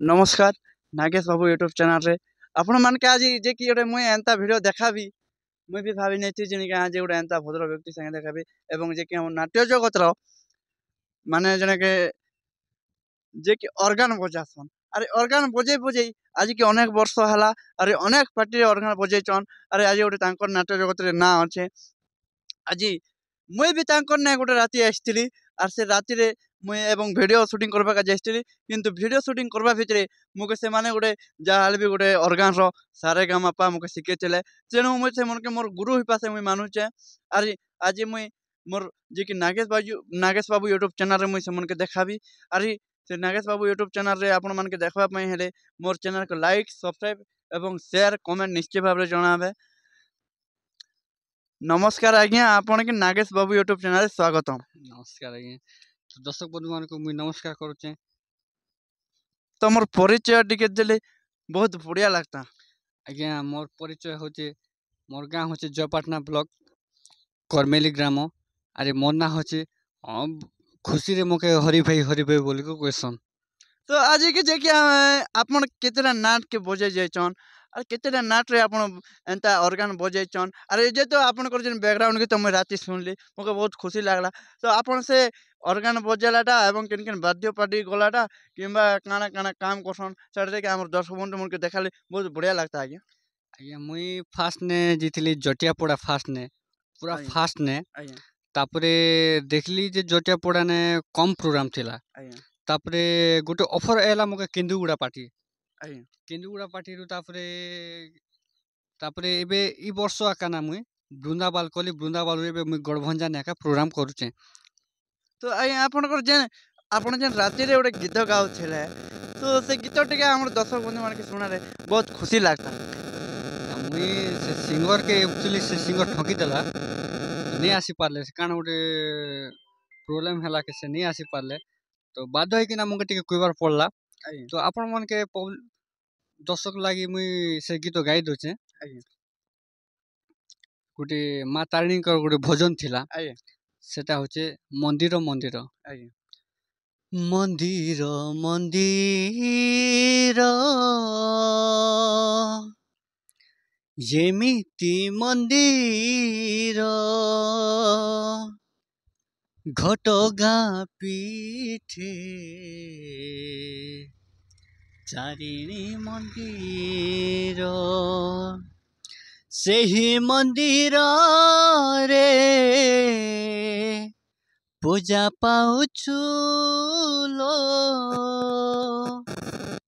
नमस्कार नागेश बाबू YouTube channel रे आपण मान के आज जे कि गोटे मुई एंता वीडियो देखाबी मुई भी भाभी नहीं थी जिन आज गोटे एंता भद्र व्यक्ति संगे देखाबी एवं जे कि हम नाट्य जगत रो माने जने के जे कि ऑर्गन बजासन अरे ऑर्गन बजे बजे आज की अनेक वर्ष हला अरे अनेक पार्टी ऑर्गन बजेचन अरे आज गोटे तांकर नाट्य जगत रे ना अच्छे आज मुई भी तांकर ने गोटे राति आसती आर से राति रे मुई एवं वीडियो शूटिंग करबा जाइली किंतु वीडियो शूटिंग करबा भितरे मुके से माने गोटे जहाँ भी गोटे ऑर्गन रो सारे गामापा मुके शिखेले तेणु मुझे से मन के मोर गुरु हिपासे मुई मानुचे अरे आज मुई मोर जे कि नागेश बाबू यूट्यूब चैनल रे मुई से मन के देखाबी अरे से नागेश बाबू यूट्यूब चैनल रे आपण मन के देखबा पई हेले मोर चैनल को लाइक सब्सक्राइब एवं शेयर कमेंट निश्चय भाव रे जणाबे। नमस्कार आज्ञा आपण के नागेश बाबू यूट्यूब चैनल स्वागत। नमस्कार आज्ञा तो दर्शक बंधु मान को मुई नमस्कार करुचे। तो मोर परिचय टिके देले बहुत बढ़िया लगता। आज्ञा मोर परिचय होचे मोर गाँव होचे जयपाटना ब्लॉक करमेली ग्राम अरे मोर ना होचे खुशी रे मोके हरि भाई बोली को क्वेश्चन। तो आज के जे कि आपण केतेरा नाट के बजे जायछन और केतेरा नाट रे आपण एंता ऑर्गन बजेचन अरे जे तो आपण कर जन बैकग्राउंड के तो मैं राती सुनली मोके बहुत खुशी लागला। तो आपण से ऑर्गन बजेलाटा एवं केन केन वाद्य पार्टी गलाटा किंबा काना काना काम करसन सेटा के हमर दर्शक बंधु मन के देखाले बहुत बढ़िया लगता आज्ञा। आज्ञा मुई फास्ट ने जीतली जटिया पड़ा फास्ट ने पूरा आज्ञा फास्ट ने आज्ञा तापरे देखली जे जटिया पड़ा ने कम प्रोग्राम थिला आज्ञा तापरे गोटे ऑफर आला मोके केंदुगुड़ा पार्टी आज्ञा केंदुगुड़ा पार्टी रु तापरे तापरे एबे ई वर्ष आका ना मुई बृंदाबाल कली बृंदाबाल रे एबे मुई गड़भंजा ने आका प्रोग्राम करूचे। तो आज्ञा आपण जेन राति रे गोटे गीत गाउथिले तो से गीत टिके हमर दर्शक बंधु मन के सुनाले बहुत खुशी लागता। मुई से सिंगर के एक्चुअली से सिंगर ठकी देला नहीं आसी पारले से कान गोटे प्रॉब्लम हैला के से नहीं आसी पारले तो बाध्य है कि ना मुके टिके कइबार पड़ला। आज्ञा तो आपण मन के दर्शक लागी मुई से गीत गाई दोचे। आज्ञा गोटे माँ तारिणी कर गोटे भजन थिला आज्ञा सेटा होचे मंदिर मंदिर आज्ञा मंदिर मंदिर जेमिति मंदिर घटगाँ पीठे चारिणी मंदिर सेही मंदिर रे पूजा पाउछु लो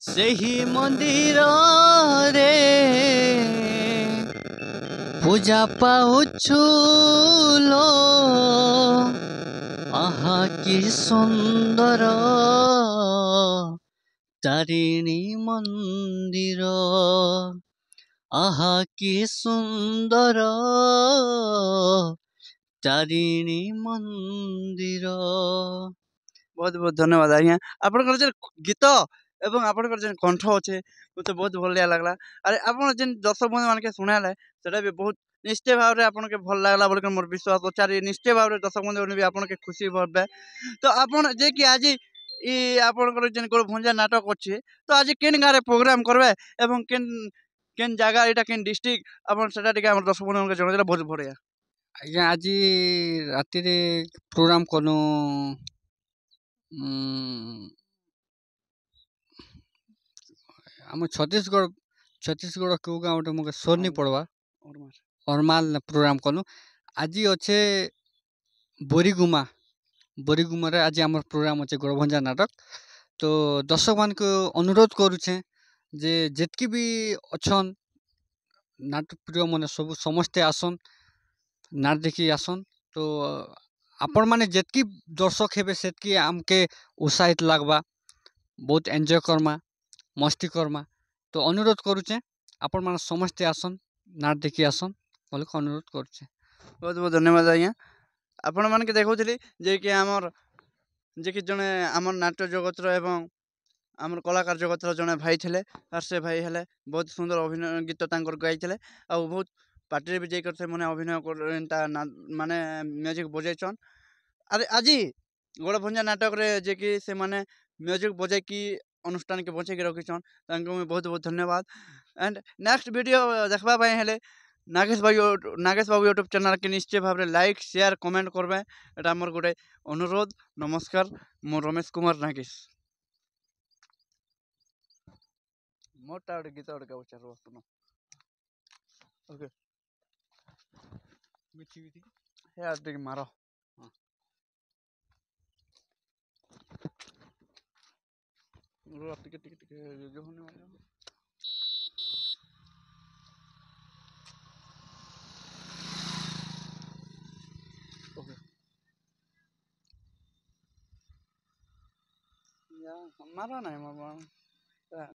सेही मंदिर रे पूजा पाउछु लो आहा कि सुंदर तारिणी मंदिर आहा कि सुंदर तारिणी मंदिर। बहुत बहुत धन्यवाद आज्ञा आपन जे गीत एवं आपन जे कंठ अच्छे मते बहुत भलिया लागला। अरे आपन जे दर्शक बंधु मान के सुनाले सेटा भी बहुत निश्चय भाव रे आपन के भल लागला बोल के मोर विश्वास अछि निश्चय भाव रे दर्शक बंधु भी आपन के खुशी भरबे। तो आपन जे कि आज ई आपन जे को भंजा नाटक अछि तो आज केन गारे प्रोग्राम करबे एवं केन केन जगह एटा केन डिस्ट्रिक्ट आपन सेटा टिके हमर दर्शक बंधु के जणाइला बहुत बढ़िया। आज्ञा आज राति रे प्रोग्राम कनु आम छत्तीसगढ़ क्यों गाँव गोटे मुझे सोर नहीं पड़वा हरमाल प्रोग्राम कलु आज अच्छे बोरीगुमा रे आज आम प्रोग्राम अच्छे गड़भंजा नाटक। तो दर्शक मान को अनुरोध करुचे जे जितकी भी अच्छन नाटक प्रिय मन सब समस्ते आसन नाट देखी आसन। तो आपण माने जितकी दर्शक हेबे सेतकी आमके उत्साहित लागबा बहुत एंजॉय करमा मस्ती करमा। तो अनुरोध करुचे आपण मान समस्ते आसन नाट देखी आसन बोले अनुरोध करुचे। बहुत बहुत धन्यवाद आज्ञा आपण मान के देखौथिली जे कि हमर जे कि जने हमर नाट्य जगत रो एवं हमर कलाकार जगत रो जने भाई थिले आर से भाई हेले बहुत सुंदर अभिनय गीत तांकर गाइथिले आ बहुत पार्टी रे भी जाई करथे माने अभिनय कर एंता माने म्यूजिक बजाइछन। अरे आजी गड़भंजा नाटक रे जे कि से माने म्यूजिक बजाई की अनुष्ठान के बचेकी रखिछन तांको मुई बहुत बहुत धन्यवाद एंड नेक्स्ट वीडियो देखबा पई हेले नागेश बाबू यूट्यूब चैनल के निश्चय भाव लाइक शेयर कमेंट करबे एटा हमर गोटे अनुरोध नमस्कार मो रमेश कुमार नागेश मोटा गीत गुटे गाउछ सुनो ओके हे टिके मारो टिके टिके टिके जो होने वाला ओके या मारो नहीं मारो